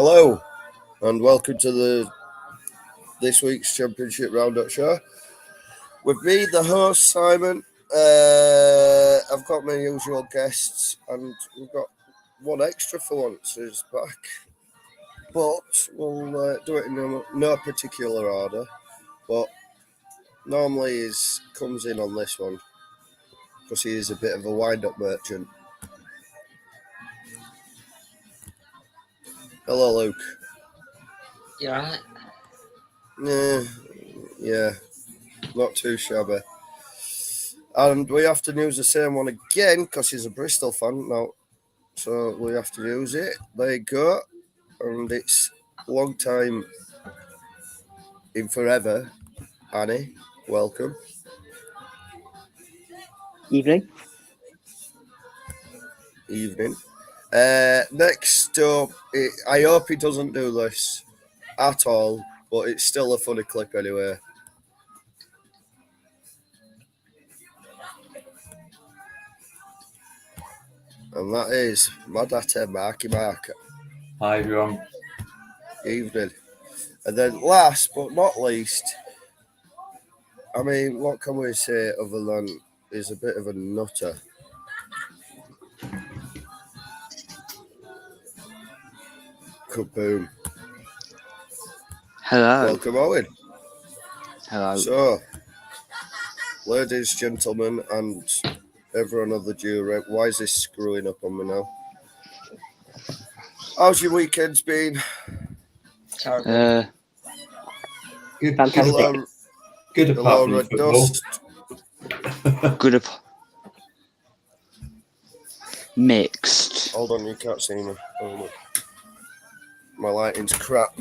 Hello, and welcome to this week's Championship Roundup show. With me, the host Simon. I've got my usual guests, and we've got one extra for once who's back. But we'll do it in no particular order. But normally he comes in on this one because he is a bit of a wind-up merchant. Hello, Luke. You alright? Yeah, not too shabby. And we have to use the same one again because he's a Bristol fan now. So we have to use it. There you go. And it's long time in forever. Annie, welcome. Evening. Evening. Next up, I hope he doesn't do this at all, but it's still a funny clip anyway. And that is Madate Marky Mark. Hi everyone. Evening. And then last but not least, I mean, what can we say other than he's a bit of a nutter? Kaboom. Hello. Welcome, Owen. Hello. So, ladies, gentlemen, and everyone of the jury, why is this screwing up on me now? How's your weekends been? Terrible. Good, Fantastic. Hello, good apart from Red football. Dust. Good. Mixed. Hold on, you can't see me. Oh, look. My lighting's crap.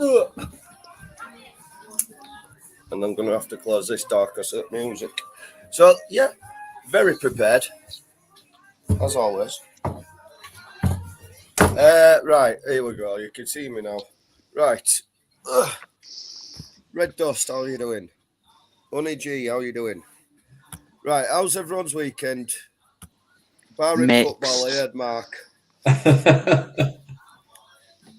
And I'm going to have to close this door because of music. So, yeah, very prepared, as always. Right, here we go. You can see me now. Right. Red Dust, how you doing? Honey G, how you doing? Right, how's everyone's weekend? Barring Mixed. football, I heard Mark.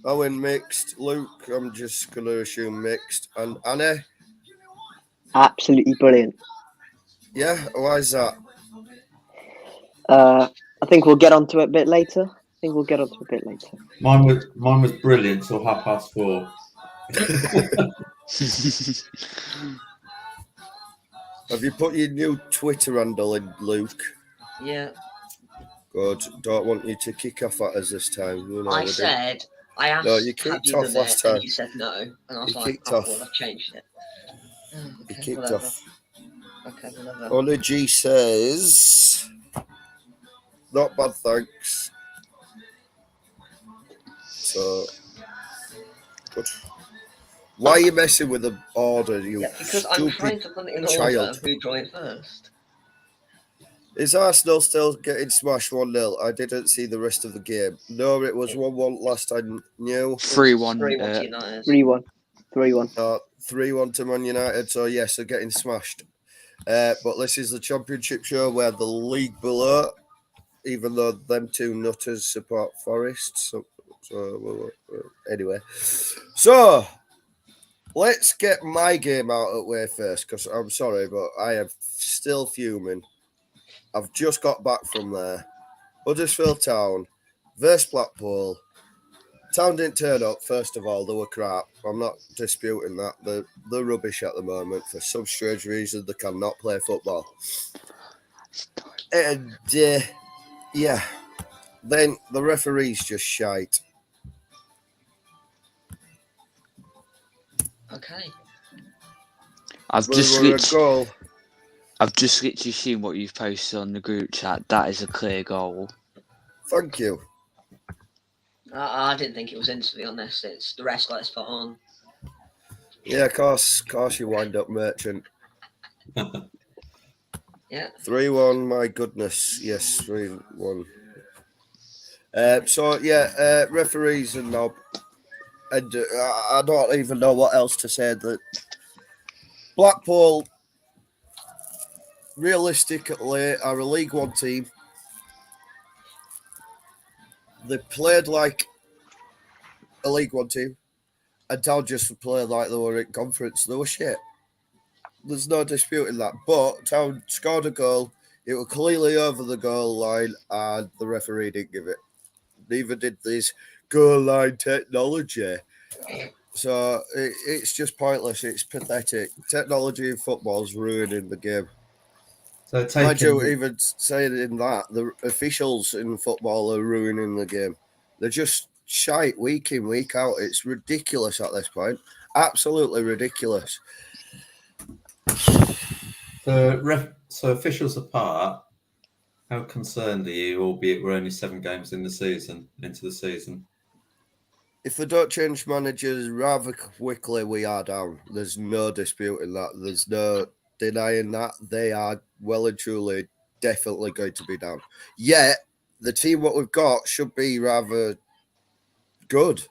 Owen mixed. Luke, I'm just going to assume mixed. And Annie? Absolutely brilliant. Yeah, why is that? I think we'll get onto it a bit later. Mine was brilliant till 4:30. Have you put your new Twitter handle in, Luke? Yeah. Good. Don't want you to kick off at us this time. You know, I said, I asked, No, you have kicked you off done last it? time. And you said no. And I was You like, kicked oh, off. well, I've changed it. You Okay, kicked whatever. off. Okay, whatever. Honey G says, not bad, thanks. So, good. Why are you messing with the order, you Yeah, because I'm trying stupid to put it in child? order who joined first. Is Arsenal still getting smashed 1-0? I didn't see the rest of the game. No, it was 1-1 last I knew. 3-1. 3-1 to United. 3-1. 3-1. 3-1 to Man United. So, yes, they're getting smashed. But this is the Championship show where the league below, even though them two nutters support Forest. So anyway. So, let's get my game out of the way first, because I'm sorry, but I am still fuming. I've just got back from there. Huddersfield Town versus Blackpool. Town didn't turn up, first of all. They were crap. I'm not disputing that. They're rubbish at the moment. For some strange reason, they cannot play football. And, yeah. Then the referee's just shite. Okay. I've We just were a literally goal. seen what you've posted on the group chat. That is a clear goal. Thank you. I didn't think it was in, to be honest. It's the rest got spot on. Yeah, of course you wind up merchant. Yeah. 3-1, my goodness. Yes, 3-1. Referees and knob. And I don't even know what else to say. That Blackpool, realistically, are a League One team. They played like a League One team, and Town just play like they were in conference. They were shit. There's no disputing that. But Town scored a goal. It was clearly over the goal line, and the referee didn't give it. Neither did this goal line technology. So it's just pointless. It's pathetic. Technology in football is ruining the game. So Mind you, even saying in that, the officials in football are ruining the game. They're just shite week in, week out. It's ridiculous at this point. Absolutely ridiculous. So officials apart, how concerned are you, albeit we're only 7 games into the season? If they don't change managers rather quickly, we are down. There's no disputing that. There's no denying that. They are well and truly definitely going to be down. Yet, the team what we've got should be rather good.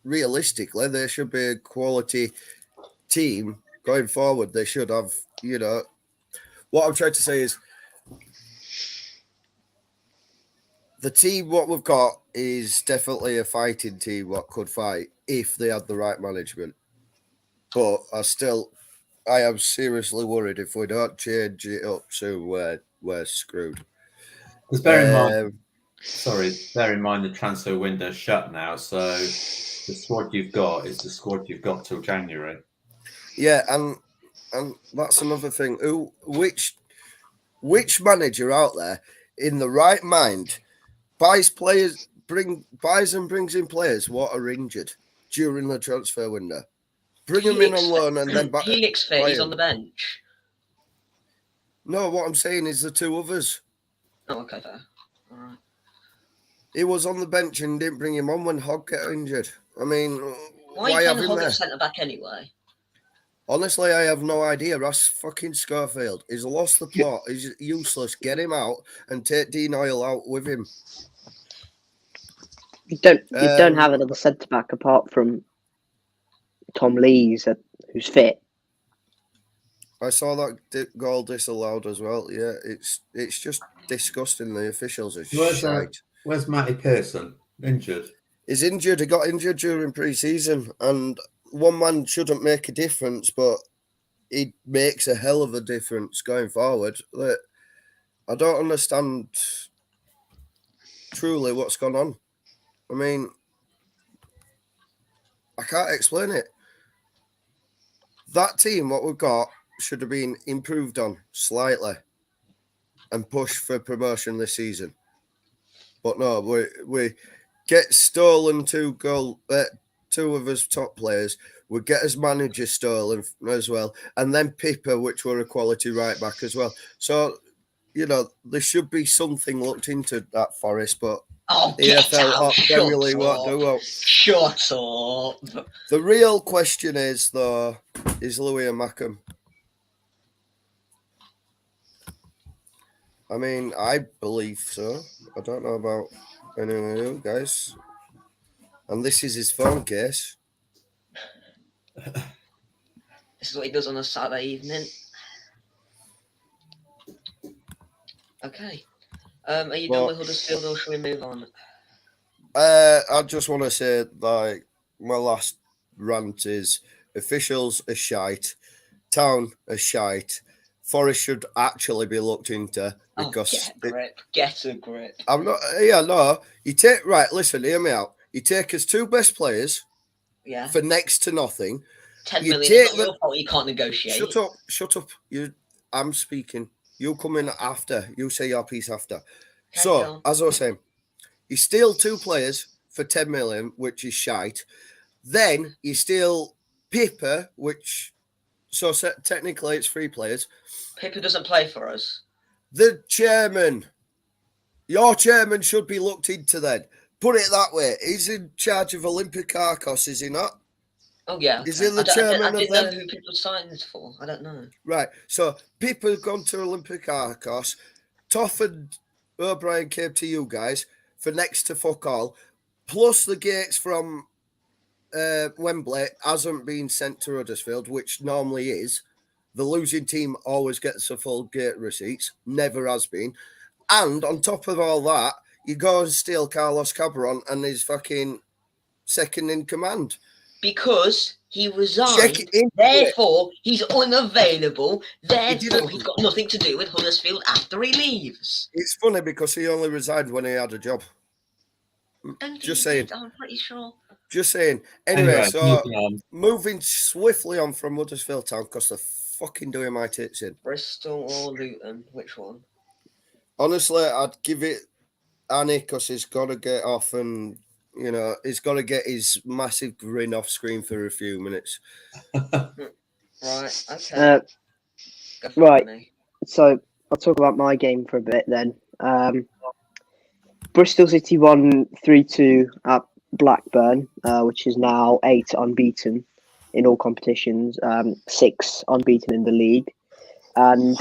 Realistically, there should be a quality team going forward. They should have, what I'm trying to say is the team what we've got is definitely a fighting team what could fight if they had the right management. But I am seriously worried if we don't change it up soon, we're screwed. Because bear in mind the transfer window's shut now, so the squad you've got is the squad you've got till January. Yeah, and that's another thing. Which manager out there in the right mind buys and brings in players what are injured during the transfer window? Bring them in on loan and then back. Helix Fair's on the bench. No, what I'm saying is the 2 others. Oh, okay, fair. All right. He was on the bench and didn't bring him on when Hogg got injured. I mean, why have you him Hogg there? at centre back anyway? Honestly, I have no idea. That's fucking Schofield. He's lost the plot. He's useless. Get him out and take Dean Oil out with him. You don't have another centre back apart from Tom Lees, who's fit. I saw that goal disallowed as well. Yeah, it's just disgusting. The officials are shite. Where's Matty Pearson? Injured? He's injured. He got injured during pre-season, and one man shouldn't make a difference, but he makes a hell of a difference going forward. I don't understand truly what's gone on. I mean, I can't explain it. That team, what we've got, should have been improved on slightly and pushed for promotion this season. But no, we get stolen 2 of his top players. We get his manager stolen as well. And then Pippa, which were a quality right back as well. So, there should be something looked into that Forest, but Premier League won't do well. Shut up. The real question is, though, is Louis and Mackham. I mean, I believe so. I don't know about anyone of you guys. And this is his phone case. This is what he does on a Saturday evening. Okay. Are you done with Huddersfield or shall we move on? I just want to say, my last rant is officials are shite. Town are shite. Forest should actually be looked into because get a grip. I'm not. Yeah, no. You take listen. Hear me out. You take his 2 best players. Yeah. For next to nothing. 10 million. It's not your fault. You can't negotiate. Shut up. I'm speaking. You come in after. You say your piece after. As I was saying, you steal 2 players for 10 million, which is shite. Then you steal Pippa, which. So technically, it's 3 players. Pippa doesn't play for us. The chairman. Your chairman should be looked into then. Put it that way. He's in charge of Olympiacos, is he not? Oh, yeah. Is he the chairman of them? I didn't know who Pippa signed this for. I don't know. Right. So Pippa's gone to Olympiacos. Toff and O'Brien came to you guys for next to fuck all. Plus the gates from Wembley hasn't been sent to Huddersfield, which normally is. The losing team always gets a full gate receipts. Never has been. And on top of all that, you go and steal Carlos Cabron and his fucking second in command. Because he Check resigned, it in. therefore he's unavailable, therefore didn't- he's got nothing to do with Huddersfield after he leaves. It's funny because he only resigned when he had a job. And Just he saying. did, I'm pretty sure. Just saying. Anyway, so moving on. moving swiftly on from Huddersfield Town because they're fucking doing my tits in. Bristol or Luton, which one? Honestly, I'd give it Annie because he's got to get off and, he's got to get his massive grin off screen for a few minutes. Right, okay. Go for right. Annie. So I'll talk about my game for a bit then. Bristol City won 3-2 at Blackburn, which is now 8 unbeaten in all competitions, 6 unbeaten in the league, and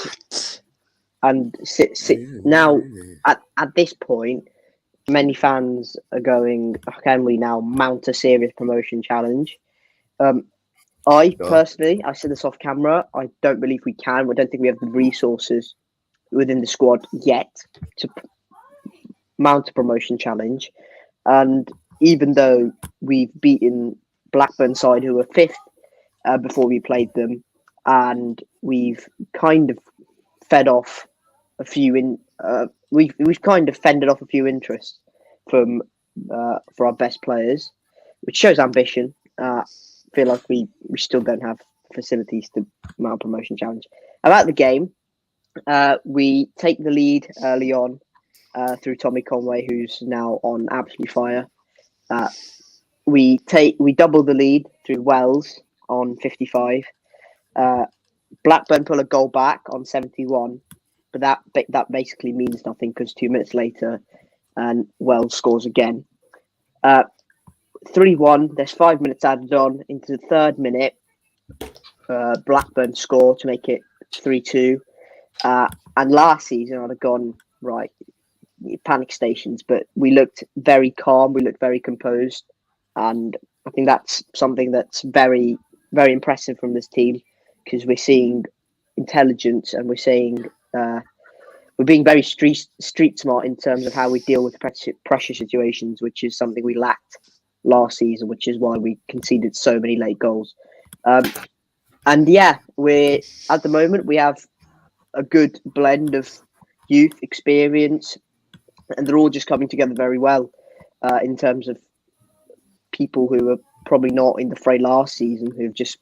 now at this point, many fans are going, can we now mount a serious promotion challenge? I personally, I said this off camera, I don't believe we can. I don't think we have the resources within the squad yet to mount a promotion challenge. And even though we've beaten Blackburn side, who were 5th before we played them, and we've kind of fed off a few we've kind of fended off a few interests from for our best players, which shows ambition. Feel like we still don't have facilities to mount a promotion challenge. About the game, we take the lead early on through Tommy Conway, who's now on absolutely fire. We double the lead through Wells on 55. Blackburn pull a goal back on 71, but that basically means nothing because 2 minutes later, and Wells scores again. 3-1. There's 5 minutes added on into the 3rd minute. Blackburn score to make it 3-2. And last season, I'd have gone right panic stations, but we looked very calm. We looked very composed, and I think that's something that's very, very impressive from this team because we're seeing intelligence and we're seeing we're being very street smart in terms of how we deal with pressure situations, which is something we lacked last season, which is why we conceded so many late goals. And yeah, we're at the moment we have a good blend of youth experience, and they're all just coming together very well in terms of people who were probably not in the fray last season who've just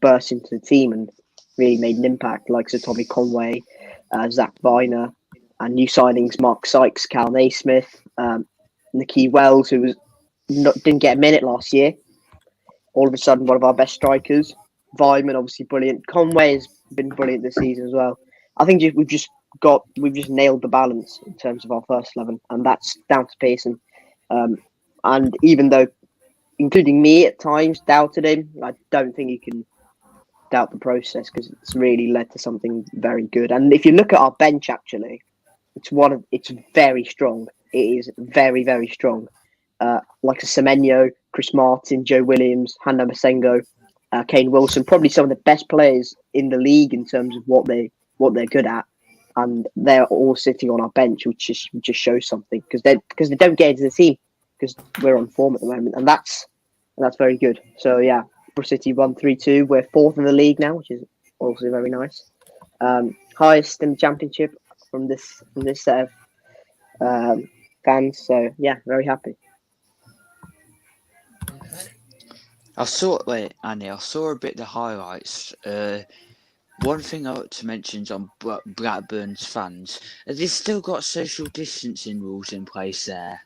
burst into the team and really made an impact, like Sir Tommy Conway, Zach Viner, and new signings Mark Sykes, Cal Naismith, Nicky Wells, who didn't get a minute last year. All of a sudden, one of our best strikers. Vyman, obviously brilliant. Conway has been brilliant this season as well. I think we've just nailed the balance in terms of our first 11, and that's down to Pearson. And even though, including me at times, doubted him, I don't think you can doubt the process because it's really led to something very good. And if you look at our bench, actually, it's very strong. It is very, very strong. Like a Semenyo, Chris Martin, Joe Williams, Hannah Masengo, Kane Wilson, probably some of the best players in the league in terms of what they're good at, and they're all sitting on our bench, which just shows something because they don't get into the team because we're on form at the moment, and that's very good. So yeah, Bristol City won 3-2. We're 4th in the league now, which is also very nice. Highest in the championship from this set of fans. So yeah, very happy. Annie, I saw a bit of the highlights. One thing I want to mention is on Blackburn's fans. Have they still got social distancing rules in place there?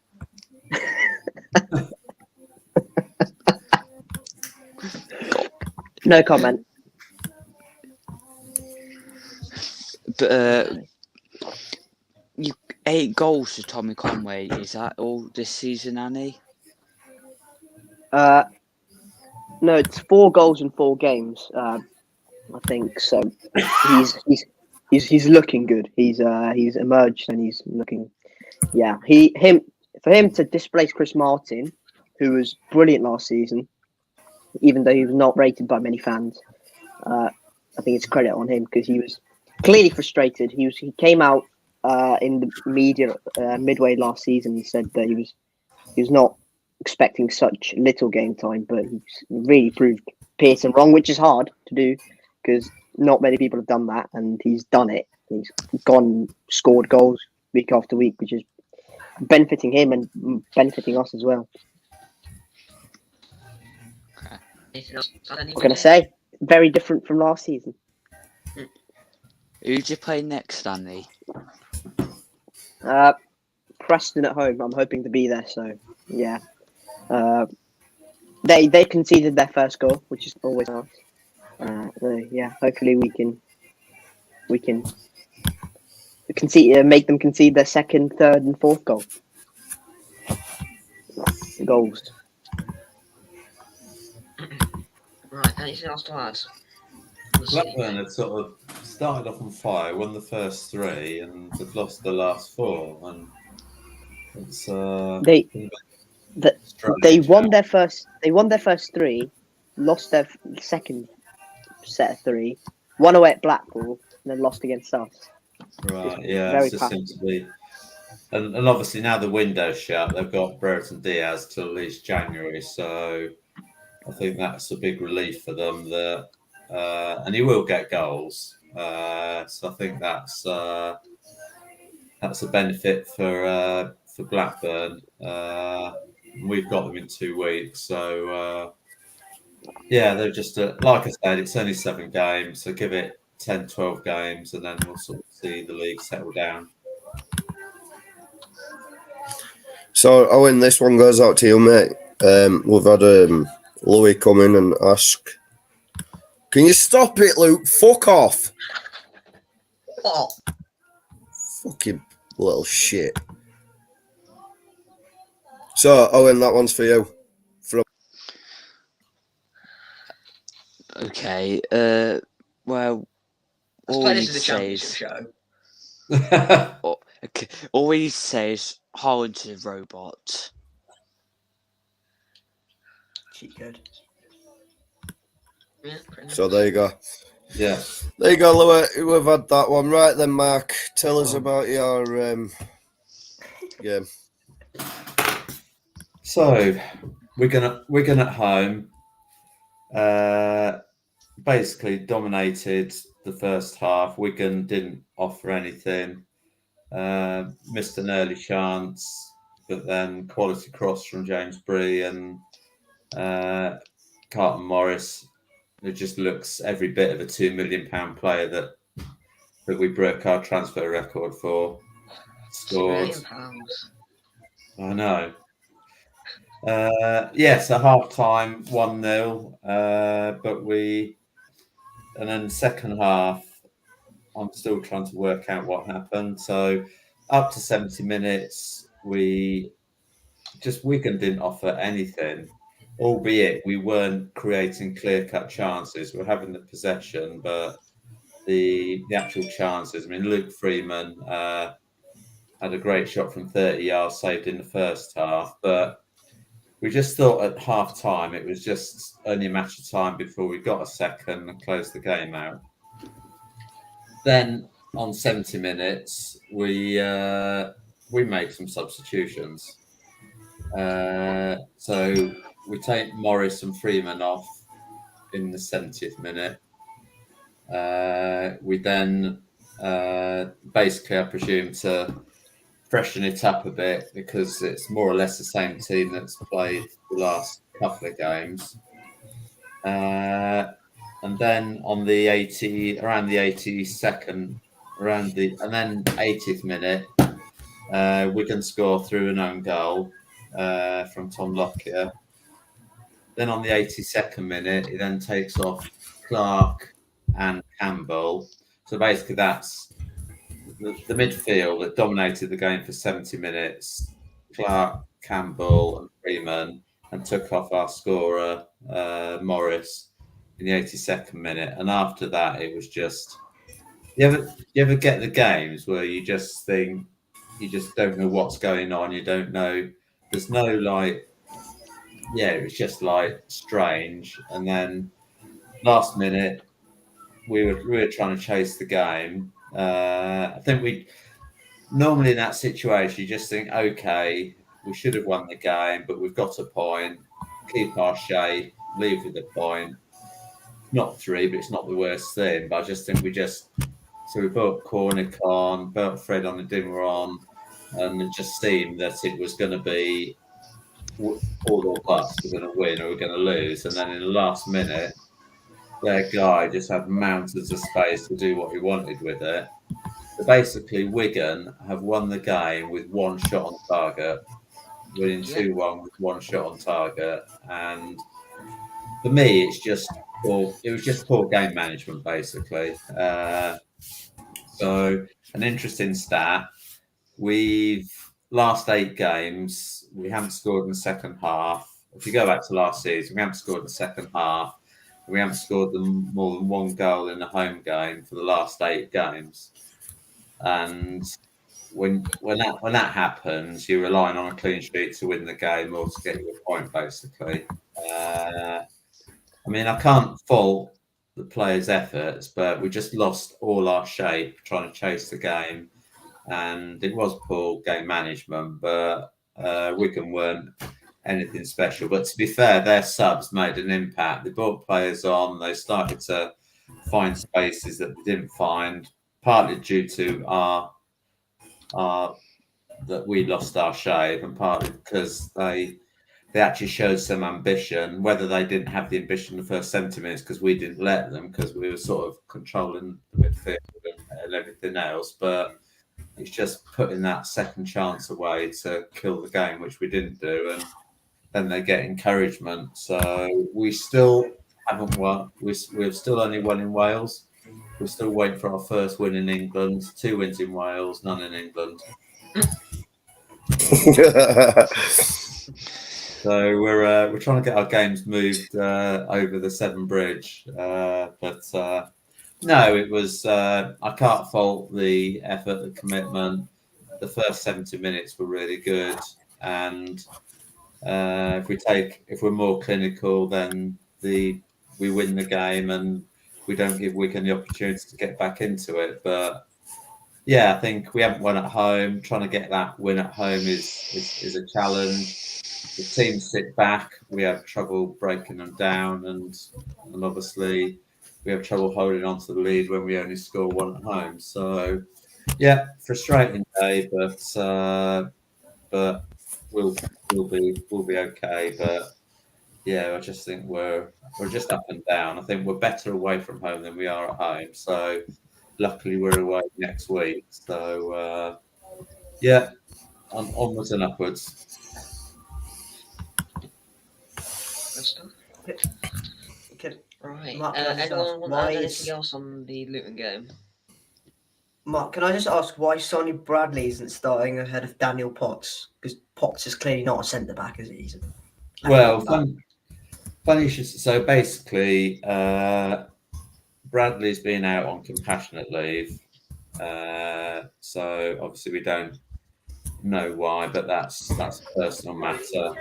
No comment. But 8 goals to Tommy Conway. Is that all this season, Annie? No, it's 4 goals in 4 games. I think so. He's looking good. He's emerged and he's looking. Yeah, for him to displace Chris Martin, who was brilliant last season, even though he was not rated by many fans. I think it's credit on him because he was clearly frustrated. He came out in the media midway last season and said that he was not expecting such little game time, but he's really proved Pearson wrong, which is hard to do because not many people have done that, and he's done it. He's scored goals week after week, which is benefiting him and benefiting us as well. Anything else? I'm going to say, very different from last season. Who do you play next, Stanley? Preston at home. I'm hoping to be there, so yeah. They conceded their first goal, which is always nice. So, yeah, hopefully we can concede, make them concede their second, third, and fourth goals. Right, anything else to add? Blackburn had sort of started off on fire, won the first 3, and have lost the last 4. And it's they won their first 3, lost their second set of 3, won away at Blackpool, and then lost against us. Right, yeah, very it just seems to be. And obviously now the window's shut, they've got Brereton Diaz till at least January, so I think that's a big relief for them. That and he will get goals, so I think that's a benefit for Blackburn. We've got them in 2 weeks, so yeah, they're just like I said, it's only 7 games, so give it 10, 12 games, and then we'll sort of see the league settle down. So, Owen, this one goes out to you, mate. We've had Louis come in and ask, can you stop it, Luke? Fuck off. What? Fucking little shit. So, Owen, that one's for you. Okay. Well, all Let's play he this as a championship says. show. Okay. All he says, Holland's a robot. Cheat code. Yeah, pretty So much. there you go. Yeah. There you go, Louis. We've had that one. Right then, Mark, tell us about your game. So Wigan at home. Basically dominated the first half. Wigan didn't offer anything. Missed an early chance, but then quality cross from James Bree and Carlton Morris, who just looks every bit of a £2 million player that we broke our transfer record for. Scored. £2 million. I know. Yes, at half time, 1-0. And then second half, I'm still trying to work out what happened. So up to 70 minutes, Wigan didn't offer anything, albeit we weren't creating clear-cut chances. We're having the possession, but the actual chances. I mean, Luke Freeman had a great shot from 30 yards saved in the first half, but we just thought at half time it was just only a matter of time before we got a second and closed the game out. Then on 70 minutes, we made some substitutions. So we take Morris and Freeman off in the 70th minute. We then basically, I presume, to freshen it up a bit because it's more or less the same team that's played the last couple of games. And then on the 80th minute, Wigan score through an own goal from Tom Lockyer. Then on the 82nd minute, he then takes off Clark and Campbell. So basically, that's the midfield that dominated the game for 70 minutes. Clark, Campbell, and Freeman, and took off our scorer Morris in the 82nd minute. And after that, it was just you ever get the games where you just think you just don't know what's going on. You don't know. There's no it was just strange. And then last minute, we were trying to chase the game. I think we normally in that situation, you just think, okay, we should have won the game, but we've got a point. Keep our shape, leave with a point. Not 3, but it's not the worst thing. But I just think so we brought Cornick on, brought Fred on, and Dimmer on, and it just seemed that it was going to be all or bust. We're going to win or we're going to lose. And then in the last minute, their guy just had mountains of space to do what he wanted with it. So basically, Wigan have won the game with 1 shot on target, winning 2-1 with 1 shot on target. And for me, it was just poor game management, basically. So an interesting stat: we've last 8 games, we haven't scored in the second half. If you go back to last season, we haven't scored in the second half. We haven't scored more than 1 goal in a home game for the last 8 games. And when that happens, you're relying on a clean sheet to win the game or to get your point, basically. I mean, I can't fault the players' efforts, but we just lost all our shape trying to chase the game. And it was poor game management, but Wigan weren't anything special. But to be fair, their subs made an impact. They brought players on. They started to find spaces that they didn't find, partly due to that we lost our shape, and partly because they actually showed some ambition. Whether they didn't have the ambition in the first 70 minutes because we didn't let them, because we were sort of controlling the midfield and everything else, but it's just putting that second chance away to kill the game, which we didn't do, and then they get encouragement. So we still haven't won. We've still only won in Wales. We're still waiting for our first win in England. 2 wins in Wales, none in England. So we're trying to get our games moved over the Severn Bridge, but no, it was. I can't fault the effort, the commitment. The first 70 minutes were really good, and if we're more clinical, then we win the game, and we don't give Wigan the opportunity to get back into it. But yeah, I think we haven't won at home. Trying to get that win at home is a challenge. The team sit back. We have trouble breaking them down, and obviously we have trouble holding on to the lead when we only score 1 at home. So yeah, frustrating day, but we'll be okay. But yeah, I just think we're just up and down. I think we're better away from home than we are at home. So luckily we're away next week. So yeah, onwards and upwards. Good stuff. Right. Mark, can I just Anyone ask, want why to add is- anything else on the Luton game? Mark, can I just ask why Sonny Bradley isn't starting ahead of Daniel Potts? Because Potts is clearly not a centre back, is he? He's a Well, left-back. funny. So basically, Bradley's been out on compassionate leave. So obviously we don't know why, but that's a personal matter.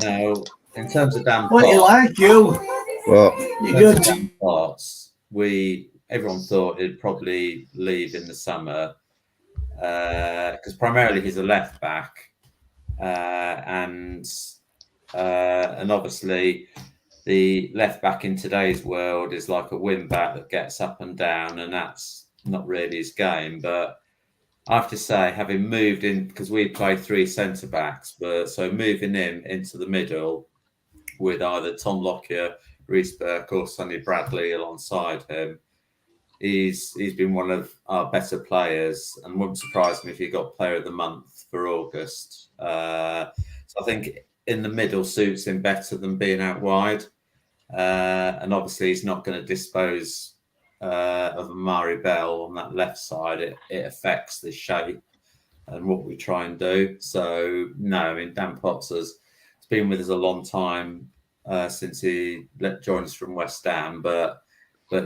Now, in terms of Dan What you Potts, like, you? Well, You good? Dan Potts, everyone thought he'd probably leave in the summer because primarily he's a left back, and obviously the left back in today's world is like a wing back that gets up and down, and that's not really his game. But I have to say, having moved in, because we play 3 centre backs, so moving him into the middle with either Tom Lockyer, Reece Burke, or Sonny Bradley alongside him, he's been one of our better players, and wouldn't surprise me if he got Player of the Month for August. So I think in the middle suits him better than being out wide, and obviously he's not going to dispose of Amari Bell on that left side. It affects the shape and what we try and do. So no, I mean, Dan Potts has been with us a long time since he joined us from West Ham, but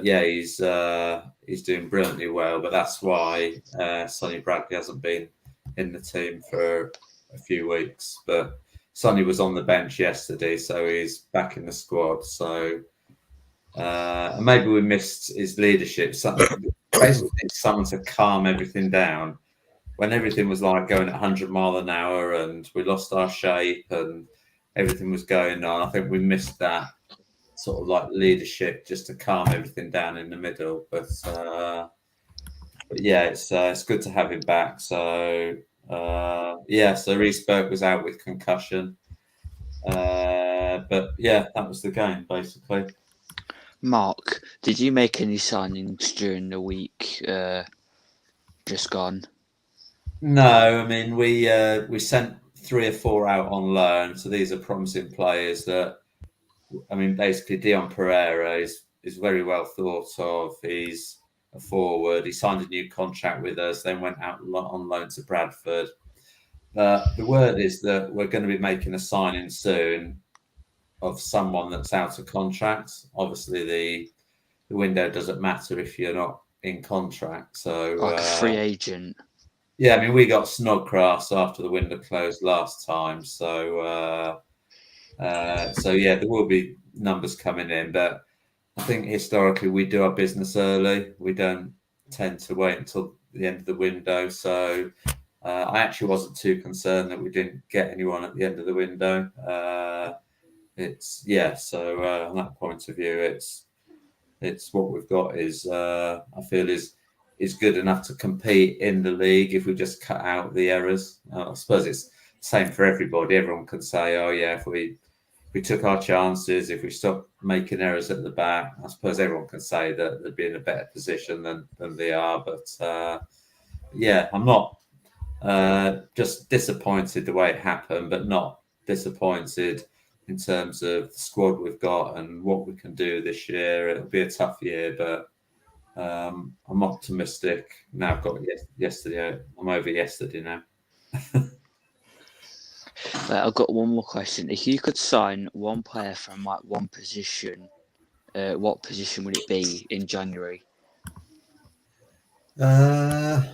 yeah, he's doing brilliantly well. But that's why Sonny Bradley hasn't been in the team for a few weeks. But Sonny was on the bench yesterday, so he's back in the squad. So maybe we missed his leadership. Basically, someone to calm everything down. when everything was like going at 100 mile an hour and we lost our shape and everything was going on, I think we missed that sort of like leadership just to calm everything down in the middle. But yeah, it's good to have him back. So so Reece Burke was out with concussion. But yeah, that was the game basically. Mark, did you make any signings during the week just gone? No, I mean we sent 3 or 4 out on loan. So these are promising players that, I mean, basically Dion Pereira is very well thought of. He's a forward. He signed a new contract with us, then went out on loan to Bradford. The word is that we're going to be making a signing soon of someone that's out of contract. Obviously, the window doesn't matter if you're not in contract. So Like a free agent. Yeah, I mean, we got Snodgrass after the window closed last time. So yeah, there will be numbers coming in, but I think historically we do our business early. We don't tend to wait until the end of the window. So I actually wasn't too concerned that we didn't get anyone at the end of the window. So on that point of view, it's what we've got is I feel is good enough to compete in the league if we just cut out the errors. I suppose it's the same for everybody. Everyone can say, oh yeah, if we took our chances, if we stopped making errors at the back, I suppose everyone can say that they'd be in a better position than they are. But yeah, I'm not just disappointed the way it happened, but not disappointed in terms of the squad we've got and what we can do this year. It'll be a tough year, but I'm optimistic. Now I've got yesterday. I'm over yesterday now. I've got one more question. If you could sign one player from like one position, what position would it be in January? There's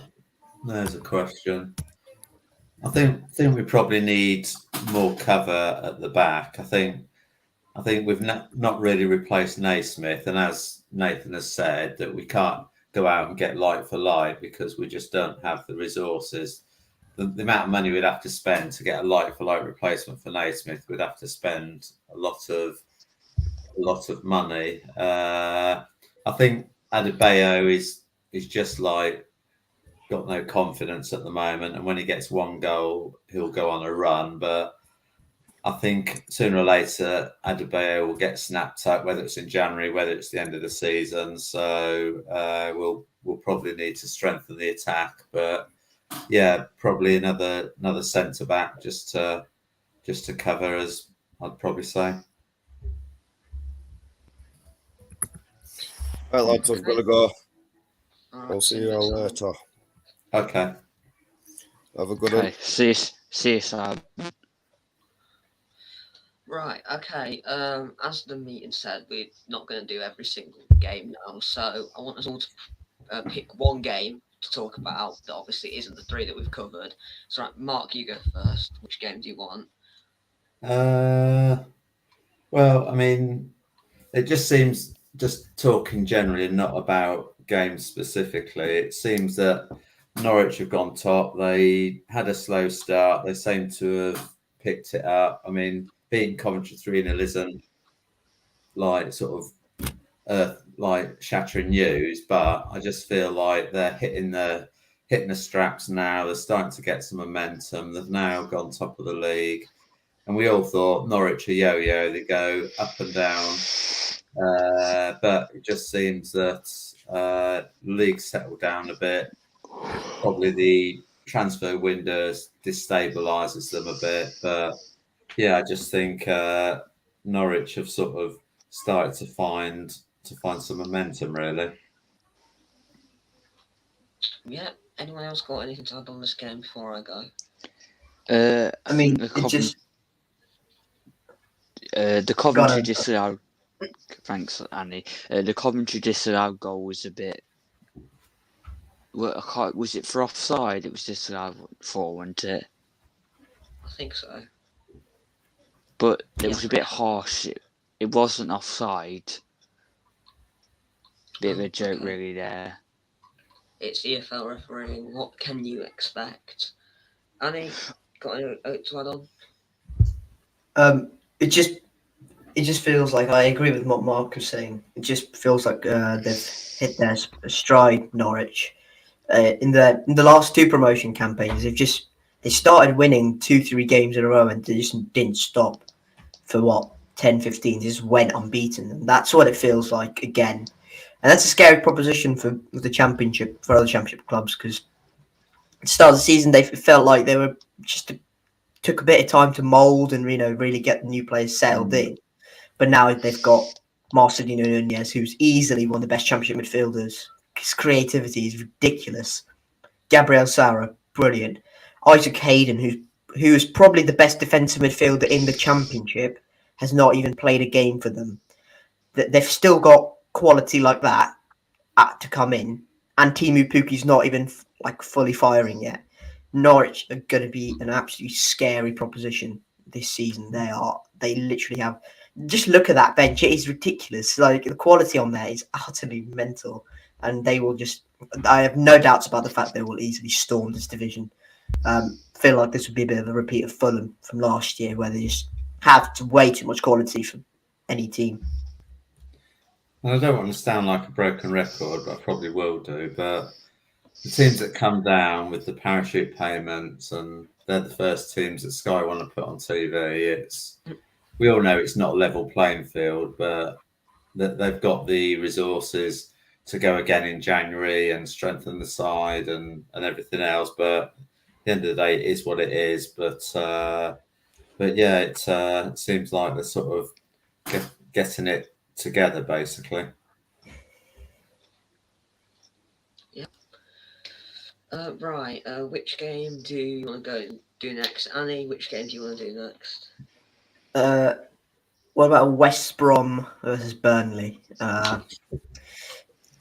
a question. I think we probably need more cover at the back. I think we've not really replaced Naismith, and as Nathan has said, that we can't go out and get light for light because we just don't have the resources. The amount of money we'd have to spend to get a light for light replacement for Naismith, we'd have to spend a lot of money. I think Adebayo is just like got no confidence at the moment, and when he gets one goal, he'll go on a run. But I think sooner or later, Adebayo will get snapped up, whether it's in January, whether it's the end of the season. So we'll probably need to strengthen the attack, but yeah, probably another centre back just to cover us, I'd probably say. Right, lads, I've got to go. All I'll see you all later. Okay. Have a good Okay, one. see you, Sam. Right, okay. As the meeting said, we're not going to do every single game now, so I want us all to pick one game to talk about that obviously isn't the 3 that we've covered. So, right, Mark, you go first. Which game do you want? Well, I mean, it just seems, just talking generally, not about games specifically, it seems that Norwich have gone top. They had a slow start. They seem to have picked it up. I mean, beating Coventry 3-0 isn't like sort of like shattering news, but I just feel like they're hitting the straps now. They're starting to get some momentum. They've now gone top of the league, and we all thought Norwich are yo-yo. They go up and down, but it just seems that the league settled down a bit. Probably the transfer window destabilises them a bit, but yeah, I just think Norwich have sort of started to find some momentum, really. Yeah. Anyone else got anything to add on this game before I go? I mean, the Coventry disallowed. Thanks, Annie. The Coventry disallowed goal was a bit. Well, was it for offside? It was disallowed for, wasn't it? I think so. But it was a bit harsh. It wasn't offside. Bit of a joke, really, there. It's EFL refereeing. What can you expect? Annie, got any to add on? It just feels like I agree with what Mark was saying. It just feels like they've hit their stride, Norwich. In the last two promotion campaigns, they started winning 2-3 games in a row and they just didn't stop for 10, 15. They just went unbeaten, and that's what it feels like again. And that's a scary proposition for the championship, for other championship clubs, because at the start of the season they felt like they were just took a bit of time to mould and really get the new players settled in. But now they've got Marcelino Nunez, who's easily one of the best championship midfielders. His creativity is ridiculous. Gabriel Sara, brilliant. Isaac Hayden, who is probably the best defensive midfielder in the championship, has not even played a game for them. They've still got quality like that to come in, and Timu Puki's not even fully firing yet. Norwich are going to be an absolutely scary proposition this season. They literally have. Just look at that bench; it is ridiculous. Like, the quality on there is utterly mental, and they will just. I have no doubts about the fact they will easily storm this division. Feel like this would be a bit of a repeat of Fulham from last year, where they just have way too much quality for any team. And I don't want to sound like a broken record, but I probably will do. But the teams that come down with the parachute payments, and they're the first teams that Sky want to put on TV. We all know it's not a level playing field, but they've got the resources to go again in January and strengthen the side and everything else. But at the end of the day, it is what it is. But yeah, it seems like they're sort of getting it together, basically. Right. Which game do you want to do next, Annie? Which game do you want to do next? What about West Brom versus Burnley? Yeah,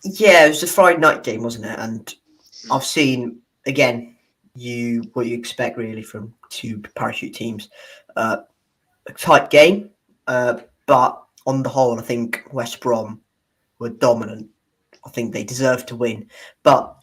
it was a Friday night game, wasn't it? And I've seen again what you expect really from two parachute teams. A tight game, but on the whole, I think West Brom were dominant. I think they deserve to win, but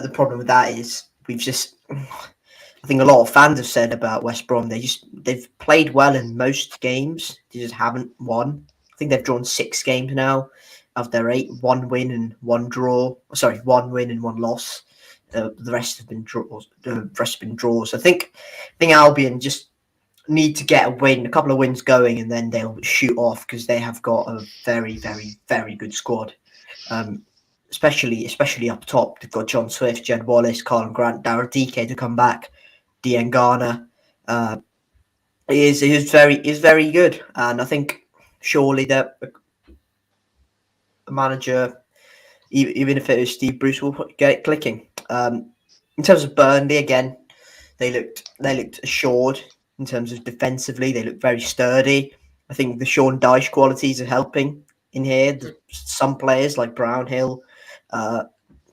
the problem with that is I think a lot of fans have said about West Brom, they've played well in most games, they just haven't won. I think they've drawn 6 games now of their 8, 1 win and 1 draw. Sorry, 1 win and 1 loss. The rest have been draws. I think Albion just need to get a couple of wins going, and then they'll shoot off because they have got a very, very, very good squad. Especially up top, they've got John Swift, Jed Wallace, Colin Grant, Darragh Dike to come back, Dean Garner. He is very good, and I think surely that a manager, even if it is Steve Bruce, will get it clicking. In terms of Burnley, again, they looked assured in terms of defensively. They look very sturdy. I think the Sean Dyche qualities are helping in here. Some players like Brownhill,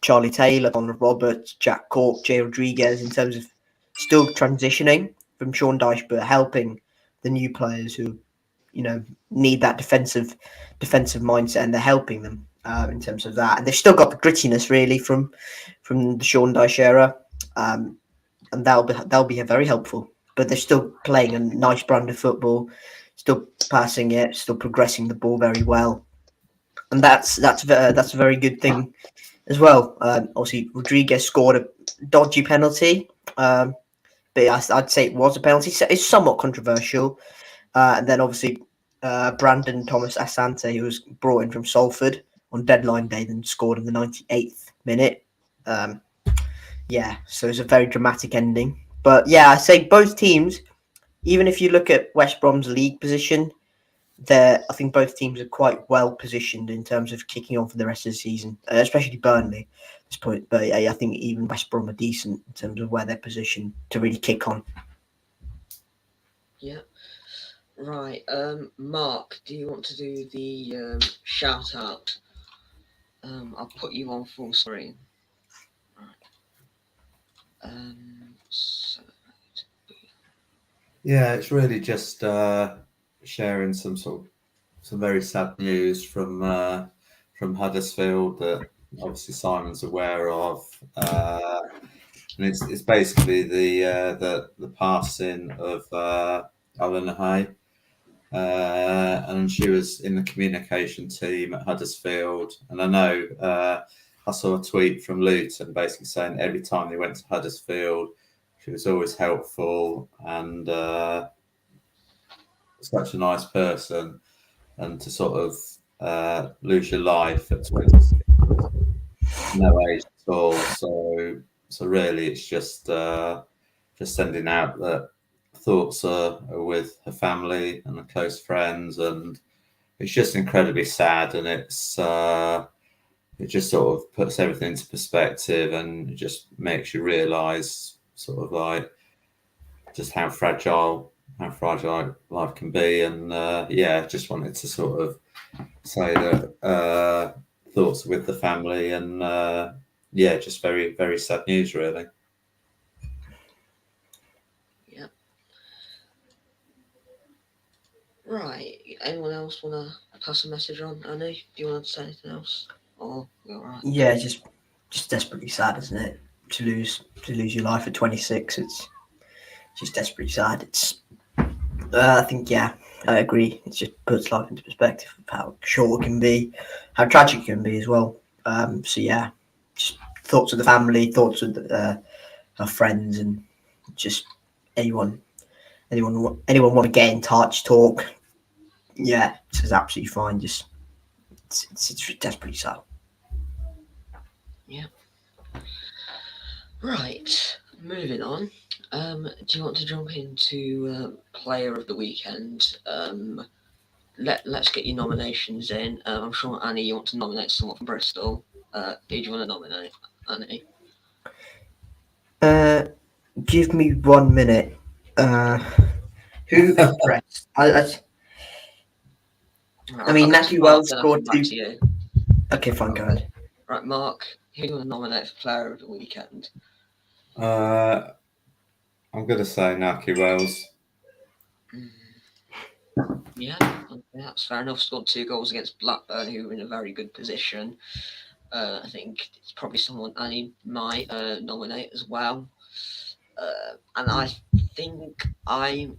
Charlie Taylor, Conrad Roberts, Jack Cork, Jay Rodriguez, in terms of still transitioning from Sean Dyche, but helping the new players who, need that defensive mindset, and they're helping them in terms of that. And they've still got the grittiness really from the Sean Dyche era, and that'll be very helpful. But they're still playing a nice brand of football, still passing it, still progressing the ball very well, and that's a very good thing as well. Obviously, Rodriguez scored a dodgy penalty, but I'd say it was a penalty. It's somewhat controversial. And then obviously Brandon Thomas Asante, who was brought in from Salford on deadline day, then scored in the 98th minute. So it's a very dramatic ending. But yeah, I say both teams, even if you look at West Brom's league position, I think both teams are quite well positioned in terms of kicking on for the rest of the season, especially Burnley at this point. But I think even West Brom are decent in terms of where they're positioned to really kick on. Yeah. Right. Mark, do you want to do the shout out? I'll put you on full screen. Right. Yeah, it's really just sharing some very sad news from Huddersfield that obviously Simon's aware of. And it's basically the passing of Eleanor Hay. And she was in the communication team at Huddersfield. And I know I saw a tweet from Luton basically saying every time they went to Huddersfield, she was always helpful and such a nice person. And to sort of lose your life at 26, no age at all. So really, it's just sending out that thoughts are with her family and her close friends, and it's just incredibly sad, and it just sort of puts everything into perspective, and it just makes you realise sort of like just how fragile life can be, and just wanted to sort of say that thoughts with the family, and just very, very sad news, really. Yeah. Right. Anyone else want to pass a message on? Annie, do you want to say anything else? Or you're all right? Yeah, just desperately sad, isn't it? To lose your life at 26, it's just desperately sad. It's I think, yeah, I agree. It just puts life into perspective of how short it can be, how tragic it can be as well. So yeah, just thoughts of the family, thoughts of our friends, and just anyone want to get in touch, talk. Yeah, it's absolutely fine. Just it's desperately sad. Yeah. Right. Moving on. Do you want to jump into player of the weekend? Let's get your nominations in. I'm sure, Annie, you want to nominate someone from Bristol. Who do you want to nominate, Annie? Give me 1 minute. Who impressed? I mean, Naki Wells scored 2. Okay, fine, go ahead. Right, Mark, who do you want to nominate for player of the weekend? I'm going to say Naki Wells. Yeah, that's fair enough. Scored 2 goals against Blackburn, who were in a very good position. I think it's probably someone Annie might nominate as well. And I think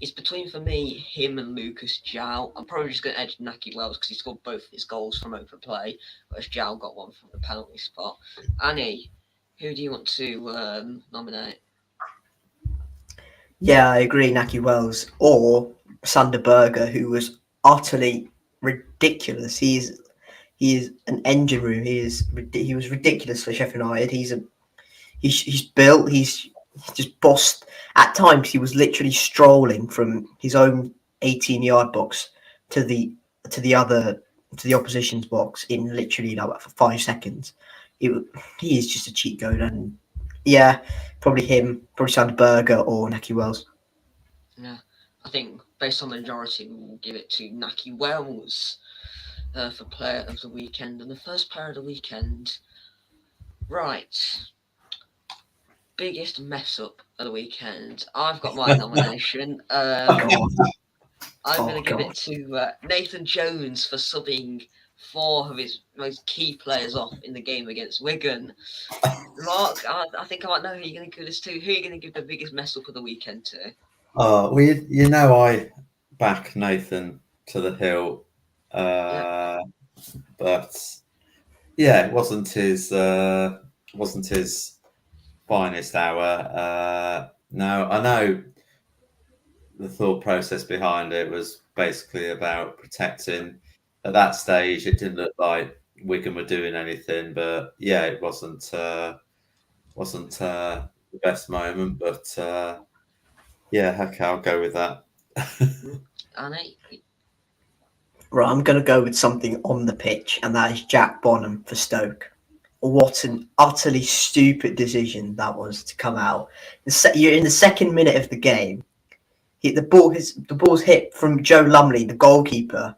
it's between, for me, him and Lucas Jow. I'm probably just going to edge Naki Wells because he scored both his goals from open play, whereas Jow got one from the penalty spot. Annie, who do you want to nominate? Yeah, I agree, Naki Wells or Sander Berger, who was utterly ridiculous. He is an engine room. He was ridiculous for Sheffield United. He's built. He's just bossed. At times, he was literally strolling from his own 18-yard box to the opposition's box in literally like 5 seconds. He is just a cheat code, and yeah, probably him, probably Sander Berger or Naki Wells. Yeah, I think based on the majority, we'll give it to Naki Wells for player of the weekend. And the first player of the weekend, right, biggest mess up of the weekend. I've got my nomination. I'm going to give it to Nathan Jones for subbing 4 of his most key players off in the game against Wigan. Mark, I think I might know who you're going to give this to. Who are you going to give the biggest mess up of the weekend to? Well, I back Nathan to the hill, but yeah, it wasn't his finest hour. No, I know the thought process behind it was basically about protecting. At that stage, it didn't look like Wigan were doing anything, but yeah, it wasn't the best moment, but yeah, okay, I'll go with that. Annie? Right, I'm going to go with something on the pitch, and that is Jack Bonham for Stoke. What an utterly stupid decision that was to come out. You're in the 2nd minute of the game. The ball's hit from Joe Lumley, the goalkeeper.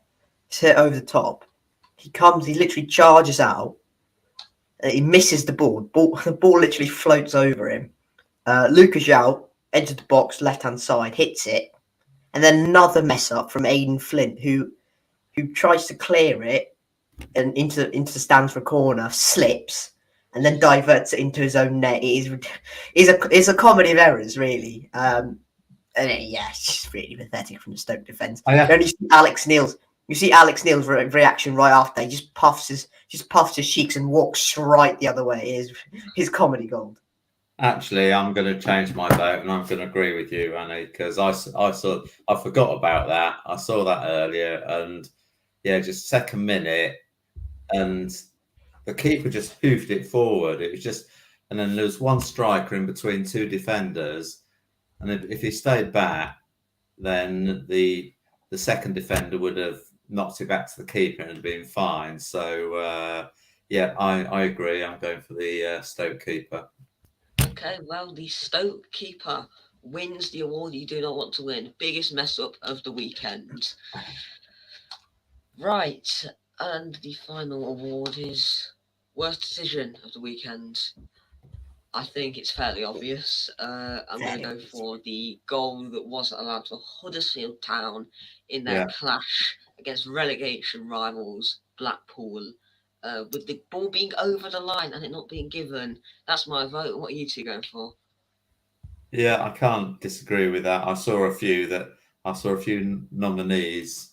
It's hit over the top. He literally charges out. He misses the ball. The ball literally floats over him. Lucas João, edge of the box, left-hand side, hits it. And then another mess up from Aidan Flint, who tries to clear it, and into the stands for a corner, slips, and then diverts it into his own net. It's a comedy of errors, really. Yeah, it's just really pathetic from the Stoke defence. I have- Then you see Alex Neil's reaction right after. He just puffs his cheeks and walks straight the other way. His comedy gold. Actually, I'm going to change my vote, and I'm going to agree with you, Annie, because I forgot about that. I saw that earlier, and yeah, just second minute, and the keeper just hoofed it forward. It was just, and then there was one striker in between two defenders, and if he stayed back, then the second defender would have knocked it back to the keeper and it'd been fine. So yeah, I agree. I'm going for the Stoke keeper. Okay, well, the Stoke keeper wins the award you do not want to win. Biggest mess up of the weekend. Right, and the final award is worst decision of the weekend. I think it's fairly obvious. I'm going to go for the goal that wasn't allowed to Huddersfield Town in their clash against relegation rivals Blackpool, with the ball being over the line and it not being given. That's my vote. What are you two going for? Yeah, I can't disagree with that. I saw a few nominees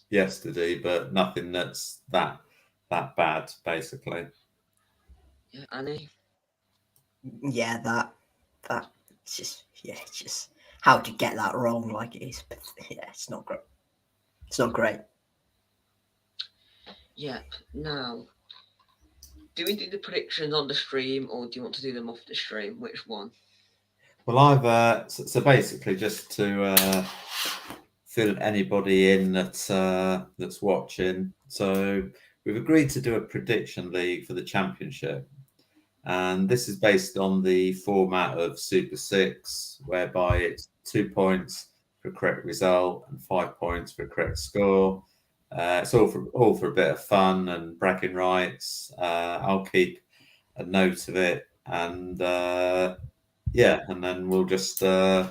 yesterday, but nothing that's that bad, basically. Yeah, Annie? Yeah, that it's just how'd you get that wrong? Like it is, yeah, it's not great. It's not great. Yep. Now, do we do the predictions on the stream, or do you want to do them off the stream? Which one? Well, I've so basically just to fill anybody in that's watching. So we've agreed to do a prediction league for the championship, and this is based on the format of Super Six, whereby it's 2 points for a correct result and 5 points for a correct score. It's all for a bit of fun and bragging rights. I'll keep a note of it, and yeah, and then we'll just do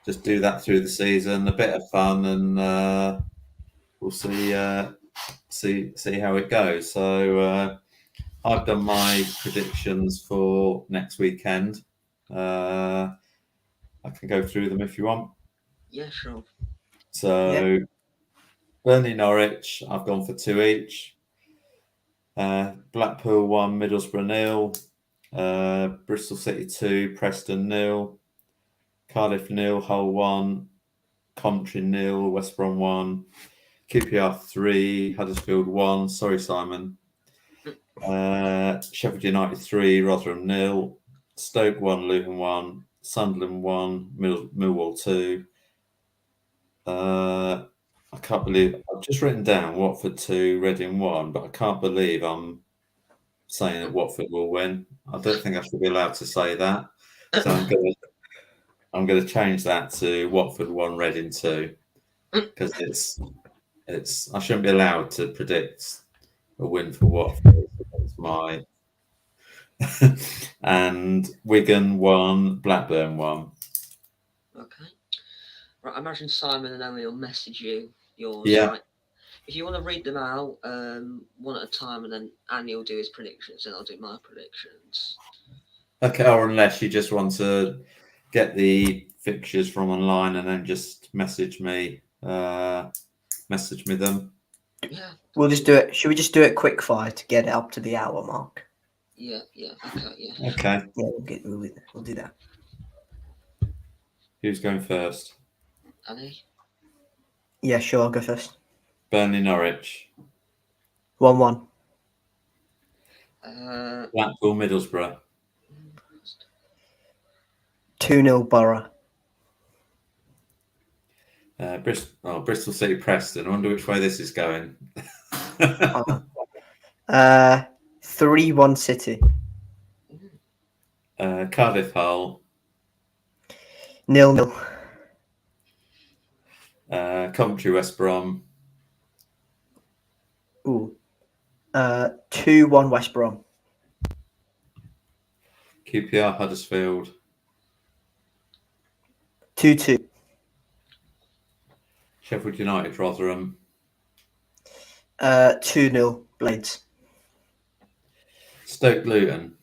that through the season. A bit of fun, and we'll see how it goes. So I've done my predictions for next weekend. I can go through them if you want. Yeah, sure. So Burnley, Norwich, I've gone for 2 each. Blackpool 1, Middlesbrough 0. Bristol City 2, Preston 0. Cardiff 0, Hull 1. Coventry 0, West Brom 1. QPR 3, Huddersfield 1. Sorry, Simon. Sheffield United 3, Rotherham 0. Stoke 1, Luton 1. Sunderland 1, Millwall 2. I can't believe I've just written down Watford 2, Reading 1, but I can't believe I'm saying that Watford will win. I don't think I should be allowed to say that. So I'm going to change that to Watford 1, Reading 2, because it's I shouldn't be allowed to predict a win for Watford. That's my and Wigan 1, Blackburn 1. Okay. Right, I imagine Simon and Emily will message you yours. Yeah. Right? If you want to read them out one at a time, and then Annie will do his predictions, and I'll do my predictions. Okay, or unless you just want to get the fixtures from online and then just message me them. Yeah. We'll just do it. Should we just do it quick fire to get it up to the hour mark? Yeah. Okay. Yeah. Okay. Yeah, we'll do that. Who's going first? Annie? Yeah, sure. I'll go first. Burnley, Norwich. 1-1. Blackpool, Middlesbrough. 2-0 Borough. Bristol City, Preston. I wonder which way this is going. 3-1 City. Cardiff, Hull. 0-0. Coventry, West Brom. Ooh. 2-1 West Brom. QPR, Huddersfield. 2-2. Sheffield United, Rotherham. 2-0 Blades. Stoke Luton.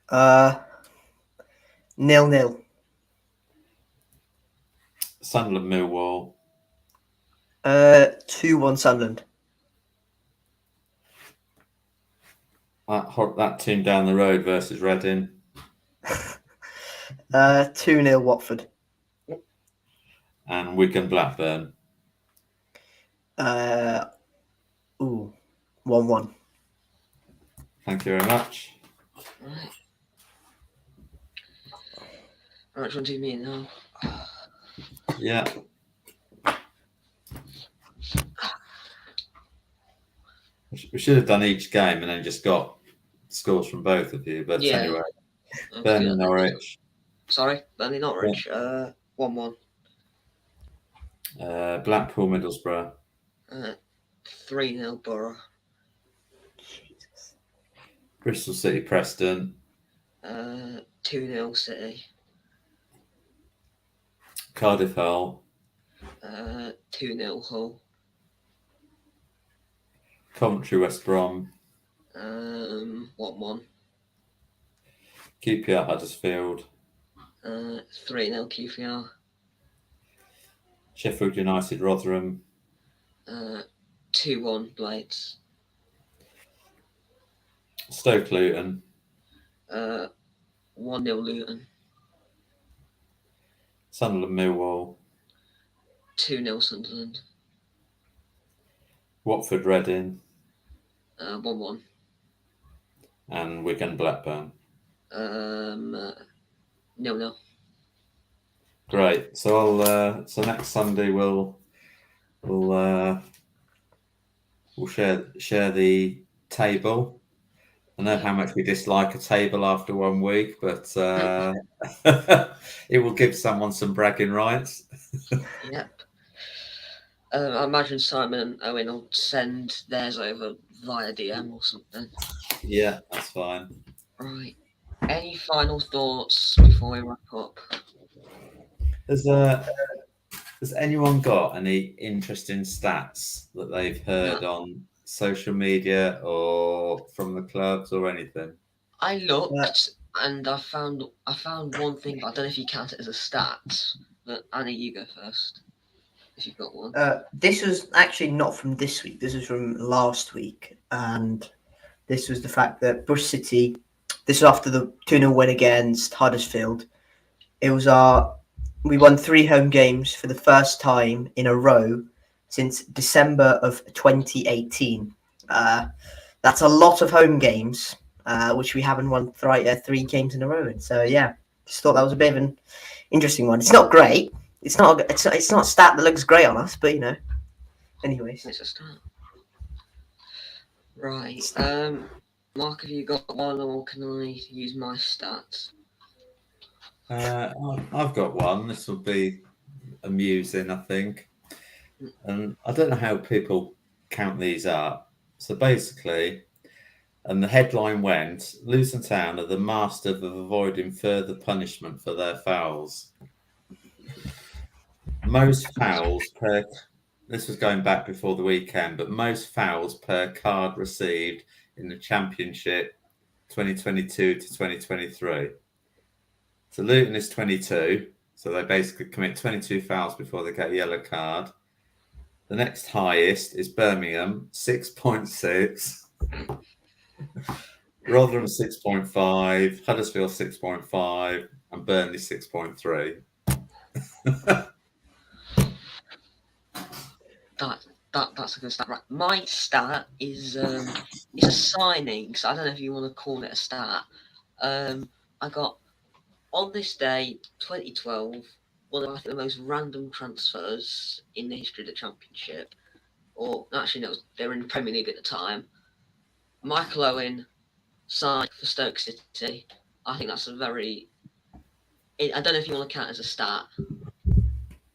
0-0. Sunderland Millwall. 2-1 Sunderland. That team down the road versus Reading. 2-0 Watford. And Wigan Blackburn. 1-1. Thank you very much. Right. Right, which one do you mean now? Yeah. We should have done each game and then just got scores from both of you. But Yeah. anyway, Let's Burnley do that. Norwich. Sorry, Burnley Norwich. 1-1. Blackpool Middlesbrough. 3-0 Borough. Bristol City Preston. 2-0 City. Cardiff Hull. 2-0 Hull. Coventry West Brom. 1-1. QPR Huddersfield. 3-0 QPR. Sheffield United Rotherham. 2-1 Blades. Stoke Luton. 1-0 Luton. Sunderland Millwall. 2-0 Sunderland. Watford Reading. 1-1. And Wigan Blackburn. 0-0. Great. So so next Sunday we'll share the table. I know how much we dislike a table after 1 week, but it will give someone some bragging rights. Yep. I imagine Simon and Owen will send theirs over via DM or something. Yeah, that's fine. Right. Any final thoughts before we wrap up? Has anyone got any interesting stats that they've heard on social media or from the clubs or anything? I looked and I found one thing, but I don't know if you count it as a stat. But Annie, you go first. If you've got one. This was actually not from this week. This was from last week, and this was the fact that Bush City. This was after the 2-0 win against Huddersfield. It was we won 3 home games for the first time in a row since December of 2018. That's a lot of home games, which we haven't won 3 games in a row. And so yeah, just thought that was a bit of an interesting one. It's not great. It's not a stat that looks great on us, but anyways. It's a start. Right. Mark, have you got one, or can I use my stats? I've got one. This will be amusing, I think. And I don't know how people count these up. So basically, and the headline went, Luton Town are the master of avoiding further punishment for their fouls. Most fouls per... This was going back before the weekend, but most fouls per card received in the Championship 2022 to 2023. So Luton is 22, so they basically commit 22 fouls before they get a yellow card. The next highest is Birmingham, 6.6. Rotherham 6.5, Huddersfield 6.5, and Burnley 6.3. That's a good stat. Right. My stat is it's a signing, so I don't know if you want to call it a stat. I got on this day, 2012, one of the most random transfers in the history of the Championship. Or actually, no, they were in the Premier League at the time. Michael Owen signed for Stoke City. I think that's a very... I don't know if you want to count it as a stat.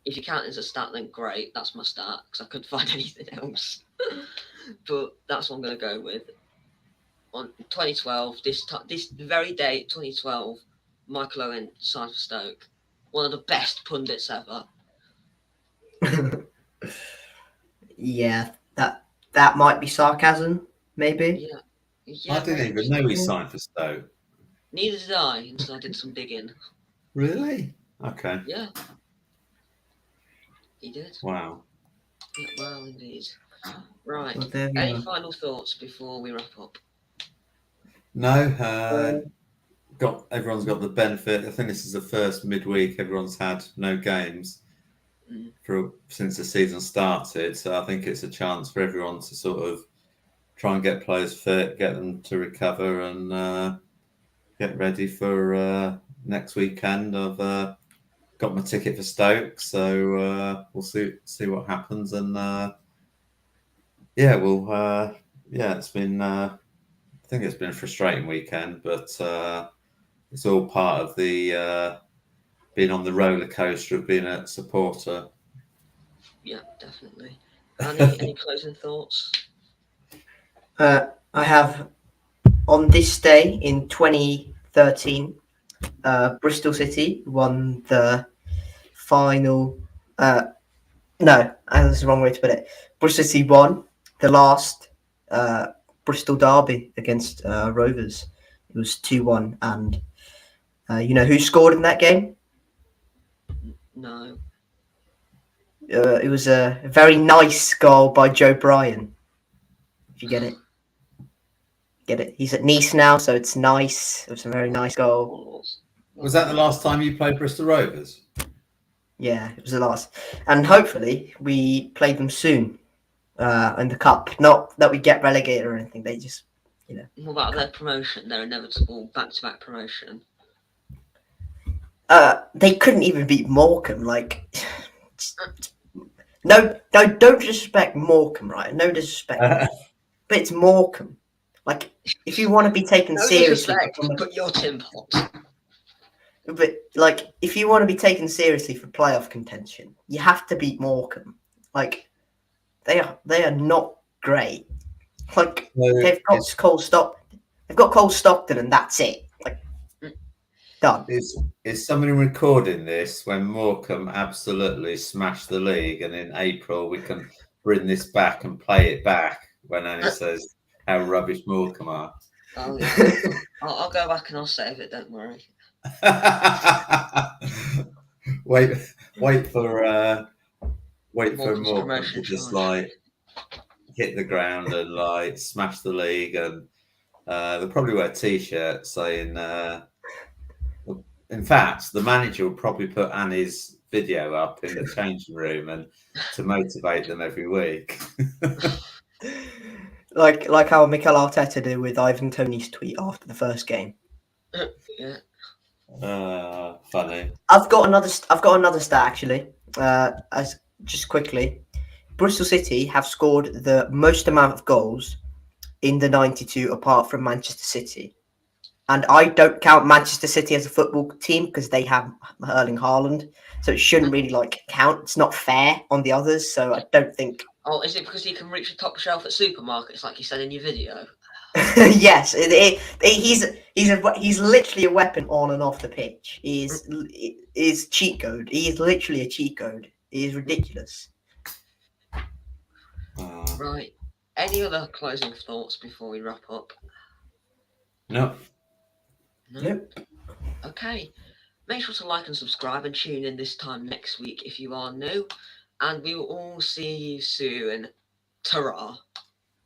If you count it as a stat, then great. That's my stat, because I couldn't find anything else. But that's what I'm going to go with. On 2012, this very day, 2012, Michael Owen signed for Stoke. One of the best pundits ever. Yeah, that might be sarcasm, maybe. Yeah. Yeah, I didn't even know he signed for Stoke. Neither did I until I did some digging. Really? Okay. Yeah. He did. Wow. Yeah, well, indeed. Right. Well, there we Any are. final thoughts before we wrap up? No, everyone's got the benefit. I think this is the first midweek everyone's had no games Mm. since the season started. So I think it's a chance for everyone to sort of try and get players fit, get them to recover, and get ready for next weekend. I've got my ticket for Stoke, so we'll see what happens. And it's been. I think it's been a frustrating weekend, but it's all part of the being on the roller coaster of being a supporter. Yeah, definitely. Any closing thoughts? I have on this day in 2013, Bristol City won the final. No, that's the wrong way to put it. Bristol City won the last Bristol derby against Rovers. It was 2-1, and you know who scored in that game? No. It was a very nice goal by Joe Bryan. If you get it. He's at Nice now, so it's nice. It was a very nice goal. Was that the last time you played Bristol Rovers? Yeah, it was the last. And hopefully we play them soon in the cup. Not that we get relegated or anything. They just, What about their promotion? Their inevitable back-to-back promotion. They couldn't even beat Morecambe. Like, no, don't disrespect Morecambe, right? No disrespect, but it's Morecambe. Like, if you want to be taken No seriously, disrespect, but your Tim Pot. but like, if you want to be taken seriously for playoff contention, you have to beat Morecambe. Like, they are not great. Like, they've got Cole Stockton. They've got Cole Stockton, and that's it. Like, done. Is somebody recording this when Morecambe absolutely smashed the league, and in April we can bring this back and play it back when Annie says how rubbish Morecambe are? Oh yeah. I'll go back and I'll save it. Don't worry. wait for Morecambe's Morecambe to promotion just charge. like hit the ground and like smash the league, and they'll probably wear T-shirts saying. In fact, the manager will probably put Annie's video up in the changing room and to motivate them every week. like how Mikel Arteta did with Ivan Toney's tweet after the first game. Yeah. Funny. I've got another stat actually. As just quickly, Bristol City have scored the most amount of goals in the 92, apart from Manchester City. And I don't count Manchester City as a football team because they have Erling Haaland, so it shouldn't really count. It's not fair on the others, so I don't think. Oh, is it because he can reach the top shelf at supermarkets, like you said in your video? Yes, he's literally a weapon on and off the pitch. He is cheat code. He is literally a cheat code. He is ridiculous. Right. Any other closing thoughts before we wrap up? No. Nope. Okay. Make sure to like and subscribe and tune in this time next week if you are new. And we will all see you soon. Ta-ra.